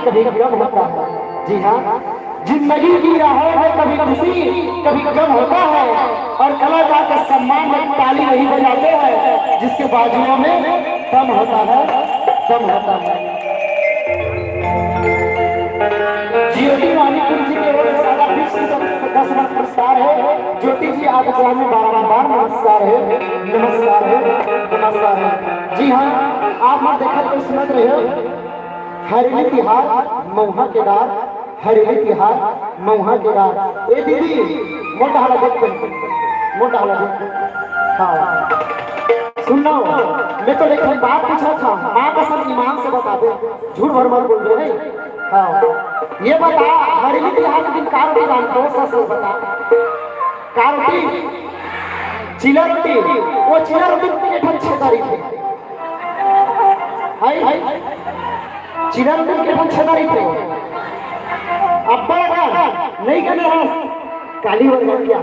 कभी गम होता है। जी हाँ, जिंदगी की राहों में कभी खुशी कभी गम होता है और कलाकार का सम्मान में ताली नहीं बजाते हैं जिसके बाजुओं में दम होता है, दम होता है। ज्योति वानीपुर जी के ओर से सारा विश्व 10 नमस्कार है। ज्योति जी आप में बार नमस्कार है, नमस्कार है, नमस्कार है। जी हाँ, आप देखा तो सुन रहे हो हरेली तिहार मऊहा के डार, हरेली तिहार मऊहा के डार। ए दीदी मोटा हाला देख, मोटा हाला देख। हाँ सुनो, मैं तो लेकिन बात पूछा था, माँ का सब ईमान से बता दे, झूठ भर मत बोल रहे हैं। हाँ ये बता, हरेली तिहार के दिन का रोटी बांधते हो? सच सच बता, का रोटी? चिला रोटी। वो चिला रोटी के ठन छेदारी थे, हाय चिरा रोटी के ठन छेदारी थे। अब बड़ा नहीं करना काली वर्ग क्या